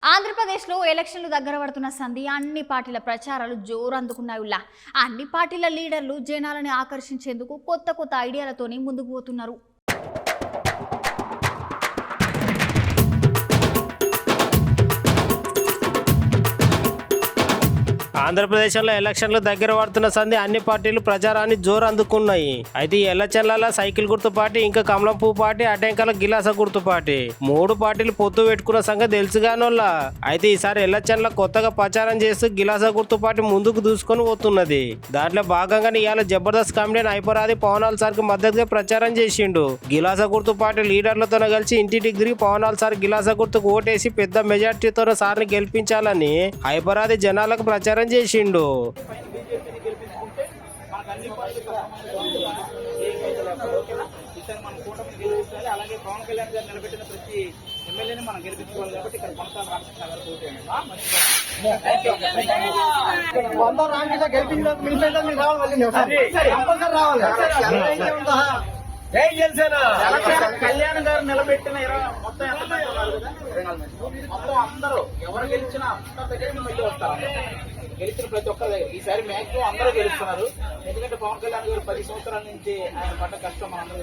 ఆంధ్రప్రదేశ్లో ఎలక్షన్లు దగ్గర పడుతున్న సంధి అన్ని పార్టీల ప్రచారాలు జోరు అందుకున్నాయి. అన్ని పార్టీల లీడర్లు జనాలను ఆకర్షించేందుకు కొత్త ఐడియాలతోని ముందుకు పోతున్నారు. ఆంధ్రప్రదేశ్లో ఎలక్షన్లు దగ్గర పడుతున్న సంది అన్ని పార్టీలు ప్రచారాన్ని జోరు అందుకున్నాయి. అయితే ఈ ఎలక్షన్లలో సైకిల్ గుర్తు పార్టీ, ఇంకా కమలం పువ్వు పార్టీ, అటెంకల గిలాస గుర్తు పార్టీ మూడు పార్టీలు పొత్తు పెట్టుకున్న సంగతి తెలుసుగానోళ్ళ. అయితే ఈసారి ఎలక్షన్ల కొత్తగా ప్రచారం చేస్తూ గిలాస గుర్తు పార్టీ ముందుకు దూసుకొని పోతున్నది. దాంట్లో భాగంగానే ఇవాళ జబర్దస్త్ కామెడియన్ హైపరాది పవనాల్ సార్ కి మద్దతుగా ప్రచారం చేసిండు. గిలాస గుర్తు పార్టీ లీడర్లతో కలిసి ఇంటి డిగ్రీ పవనాల్ సార్ గిలాస గుర్తుకు ఓటేసి పెద్ద మెజార్టీతో సార్ని గెలిపించాలని హైపరాది జనాలకు ప్రచారం చేసిండు. అలాగే పవన్ కళ్యాణ్ గారు నిలబెట్టిన ప్రతి ఎమ్మెల్యేని మనం గెలిపించుకోవాలి కాబట్టి ఇక్కడ కొనసాగ రామకృష్ణ గారు కళ్యాణ్ గారు నిలబెట్టిన మొత్తం అందరూ ఎవరు గెలిచినా అందరి దగ్గర మళ్ళీ వస్తారు. గెలిచిన ప్రతి ఒక్కరి దగ్గర ఈసారి మ్యాక్సిమం అందరూ గెలుస్తున్నారు. ఎందుకంటే పవన్ కళ్యాణ్ గారు 10 సంవత్సరాల నుంచి ఆయన పడ్డ కష్టం మనందరూ